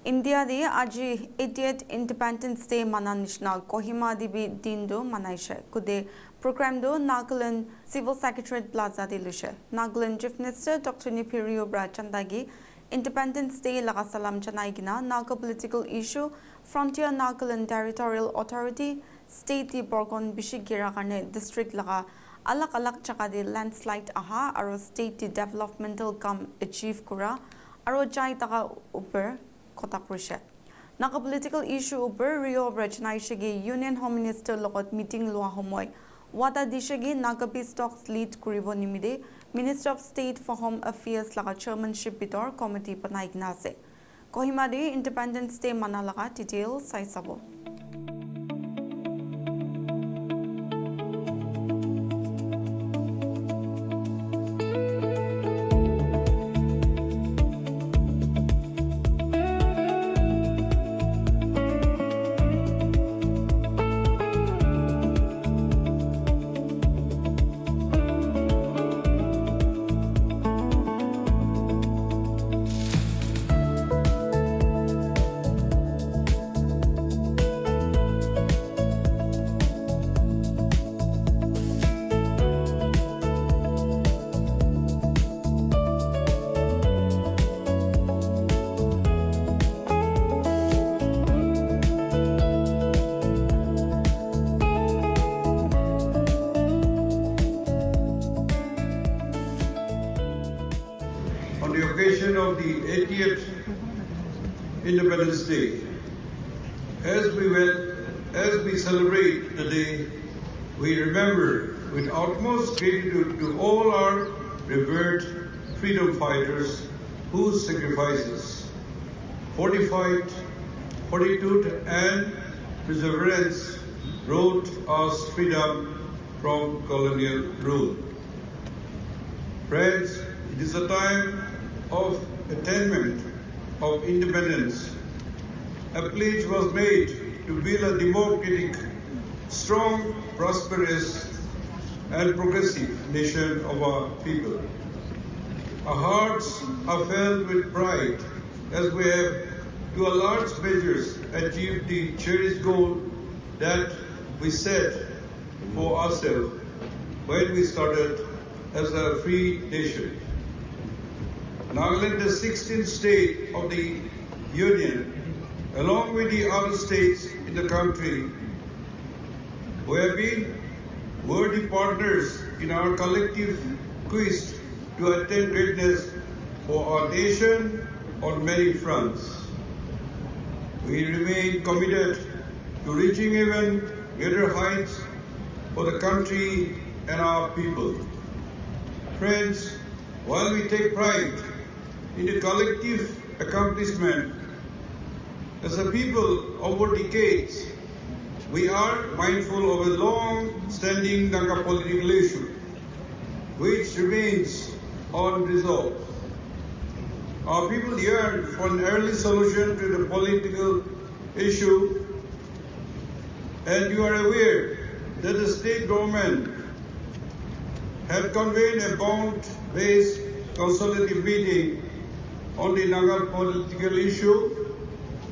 India di aji 80th Independence Day mananishna Kohima di bi dindo manaishe. Kude program do Nagaland Civil Secretariat Plaza di lushe. Nagaland Chief Minister Dr. Nipirio Brachandagi Independence Day lagasalam chanaigina Naga political issue Frontier Nagaland Territorial Authority State di Borgon Bishigira Karne District laga alak chaka di landslide aha aro state di developmental come achieve kura aro jai taka upper kotak rushe. Naka political issue upper Rio Brachnai Union Home Minister logot meeting lua homoy. Wada dishagi Naga Stocks lead kuribo nimide Minister of State for Home Affairs laga chairmanship bidor committee panay gnase. Kohima di Independence Day manalaga detail sai sabo. On the occasion of the 80th Independence Day, as we celebrate the day, we remember with utmost gratitude to all our revered freedom fighters whose sacrifices, fortitude and perseverance brought us freedom from colonial rule. Friends, it is a time of attainment of independence. A pledge was made to build a democratic, strong, prosperous, and progressive nation of our people. Our hearts are filled with pride as we have, to a large measure, achieved the cherished goal that we set for ourselves when we started as a free nation. Nagaland, the 16th state of the Union, along with the other states in the country, we have been worthy partners in our collective quest to attain greatness for our nation on many fronts. We remain committed to reaching even greater heights for the country and our people. Friends, while we take pride in the collective accomplishment, as a people over decades, we are mindful of a long-standing Naga political issue, which remains unresolved. Our people yearn for an early solution to the political issue, and you are aware that the state government have convened a bond-based consultative meeting on the Naga political issue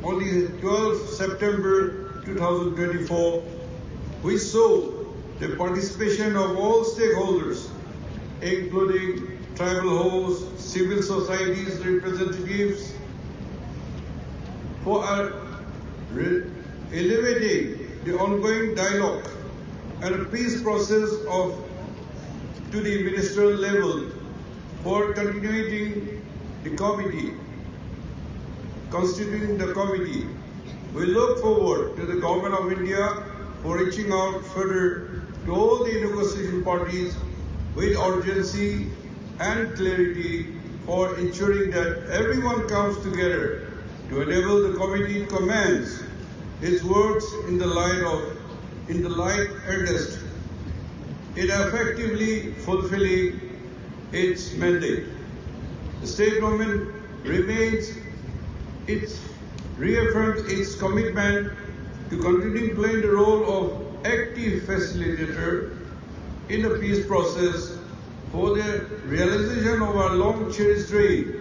on the 12th September 2024. We saw the participation of all stakeholders, including tribal hosts, civil societies representatives, for elevating the ongoing dialogue and peace process to the ministerial level, for constituting the committee. We look forward to the Government of India for reaching out further to all the negotiation parties with urgency and clarity for ensuring that everyone comes together to enable the committee to commence its works in the light earnest in effectively fulfilling its mandate. The state government reaffirms its commitment to continue playing the role of active facilitator in the peace process for the realization of our long-cherished dream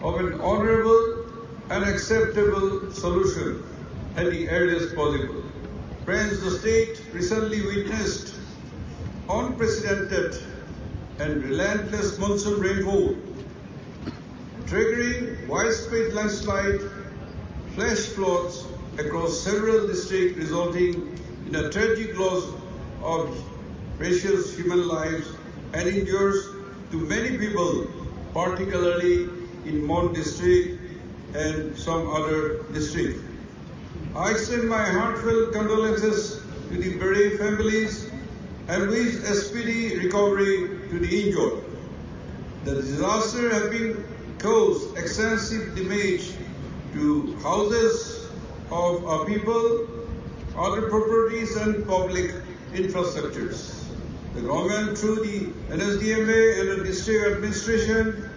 of an honorable an acceptable solution at the earliest possible. Friends, the state recently witnessed unprecedented and relentless monsoon rainfall, triggering widespread landslide, flash floods across several districts, resulting in a tragic loss of precious human lives and injuries to many people, particularly in Mon district and some other districts. I extend my heartfelt condolences to the bereaved families and wish a speedy recovery to the injured. The disaster has been caused extensive damage to houses of our people, other properties and public infrastructures. The government through the NSDMA and the district administration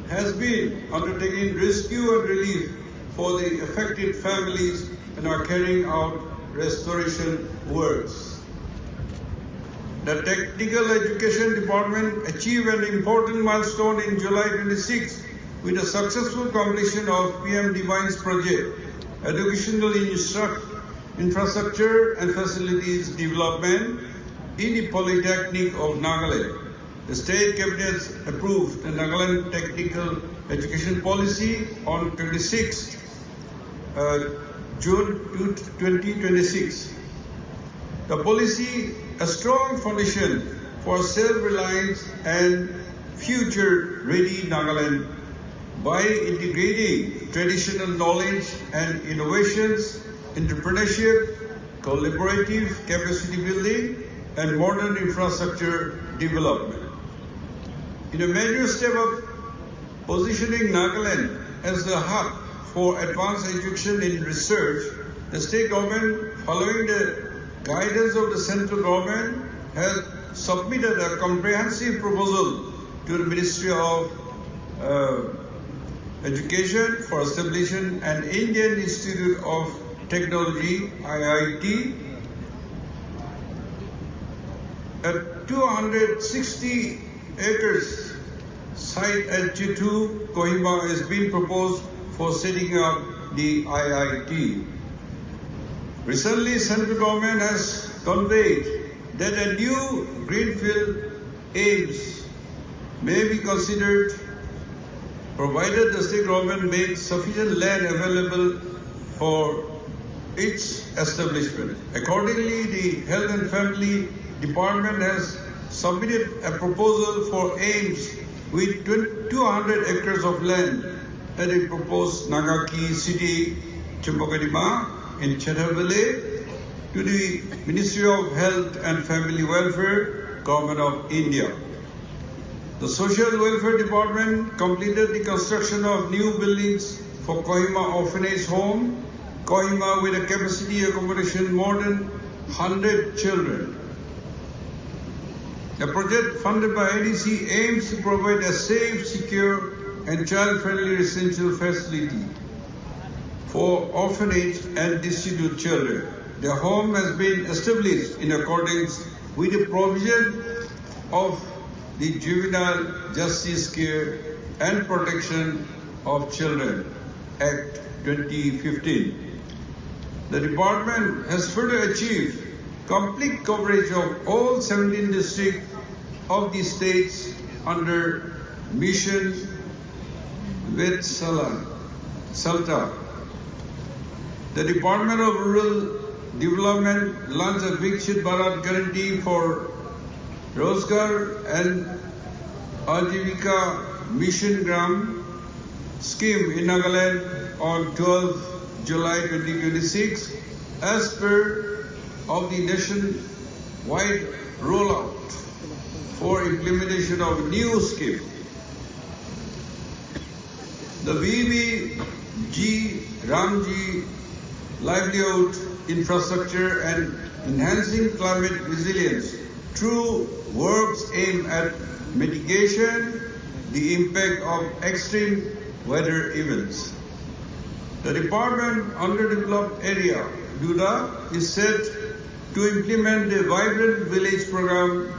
has been undertaking rescue and relief for the affected families and are carrying out restoration works. The Technical Education Department achieved an important milestone in July 26 with the successful completion of PM Divine's project, Educational Infrastructure and Facilities Development in the Polytechnic of Nagaland. The State Cabinet approved the Nagaland Technical Education Policy on 26 June 2026. The policy, a strong foundation for self-reliance and future-ready Nagaland by integrating traditional knowledge and innovations, entrepreneurship, collaborative capacity building, and modern infrastructure development. In a major step of positioning Nagaland as the hub for advanced education in research, the state government, following the guidance of the central government, has submitted a comprehensive proposal to the Ministry of Education for establishing an Indian Institute of Technology, IIT, a 260 acres site at Chittu, Kohima is being proposed for setting up the IIT. Recently, central government has conveyed that a new greenfield aims may be considered provided the state government makes sufficient land available for its establishment. Accordingly, the Health and Family Department has submitted a proposal for aims with 200 acres of land at a proposed Nagaki city, Chumbakadima in Chetavale, to the Ministry of Health and Family Welfare, Government of India. The Social Welfare Department completed the construction of new buildings for Kohima Orphanage Home, Kohima with a capacity accommodation more than 100 children. The project funded by ADC aims to provide a safe, secure and child-friendly residential facility for orphanage and destitute children. The home has been established in accordance with the provision of the Juvenile Justice Care and Protection of Children Act 2015. The department has further achieved complete coverage of all 17 districts of the states under Mission Salta. The Department of Rural Development launched a Vikshit Bharat guarantee for Rozgar and Ajivika Mission Gram scheme in Nagaland on 12 July 2026 as per of the nationwide rollout for implementation of new scheme. The VBG Ramji livelihood infrastructure and enhancing climate resilience through works aimed at mitigation the impact of extreme weather events. The department underdeveloped area, DUDA, is set to implement the Vibrant Village program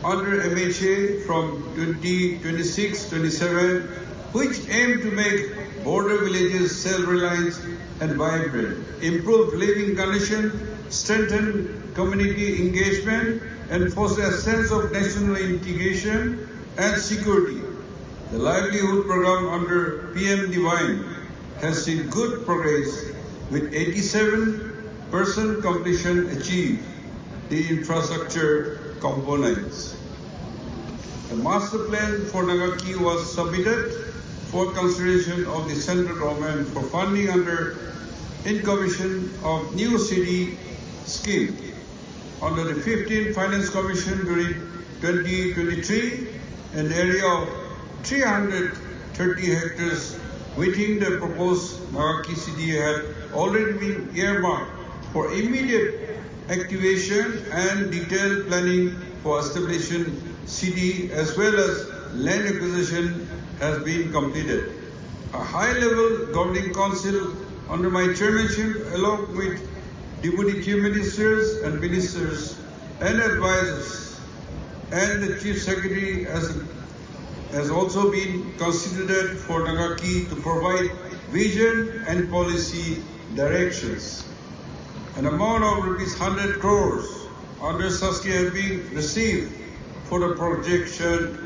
under MHA from 2026-27, which aim to make border villages self-reliant and vibrant, improve living conditions, strengthen community engagement, and foster a sense of national integration and security. The livelihood program under PM Divine has seen good progress with 87% completion achieved the infrastructure components. The master plan for Nagaki was submitted for consideration of the central government for funding under incubation of new city scheme under the 15th Finance Commission during 2023, an area of 330 hectares within the proposed Nagaki city had already been earmarked for immediate activation and detailed planning for establishing city as well as land acquisition has been completed. A high-level governing council under my chairmanship along with deputy chief ministers and advisors and the chief secretary has also been considered for Nagaki to provide vision and policy directions. An amount of ₹100 crores under SASKI has been received for the projection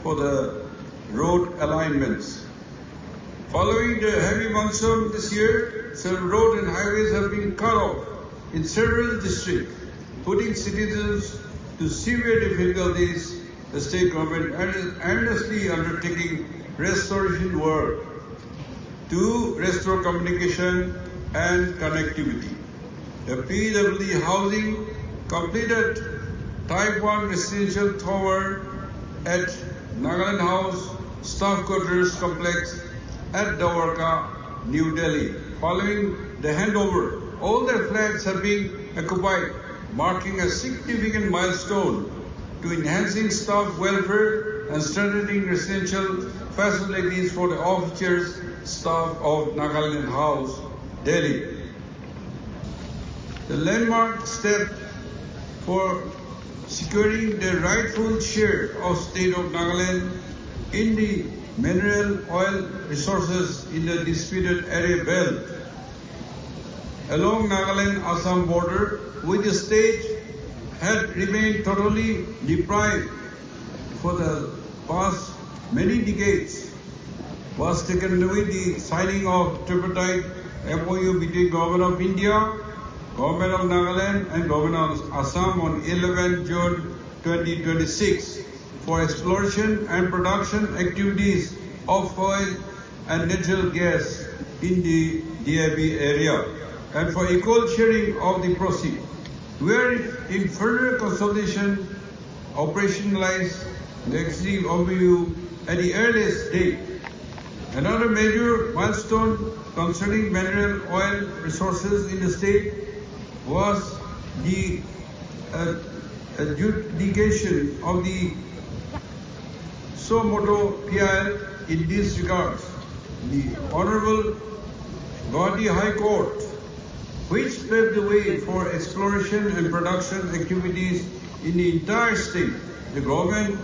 for the road alignments. Following the heavy monsoon this year, several roads and highways have been cut off in several districts, putting citizens to severe difficulties. The state government is earnestly undertaking restoration work to restore communication and connectivity. The PWD housing completed Type 1 residential tower at Nagaland House Staff Quarters Complex at Dawarka, New Delhi. Following the handover, all their flats have been occupied, marking a significant milestone to enhancing staff welfare and strengthening residential facilities for the officers staff of Nagaland House, Delhi. The landmark step for securing the rightful share of state of Nagaland in the mineral oil resources in the disputed area belt along Nagaland-Assam border, which the state had remained totally deprived for the past many decades, was taken with the signing of tripartite MOU between Government of India, Government of Nagaland and Government of Assam on 11 June 2026 for exploration and production activities of oil and natural gas in the DIB area and for equal sharing of the proceeds. We are in further consultation, operationalize the existing MOU at the earliest date. Another major milestone concerning mineral oil resources in the state was the adjudication of the Somoto PIL in these regards. The Honorable Govt High Court, which paved the way for exploration and production activities in the entire state, the government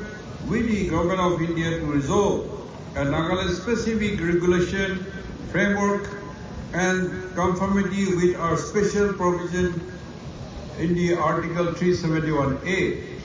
with the Government of India to resolve a Nagaland specific regulation framework and conformity with our special provision in the Article 371A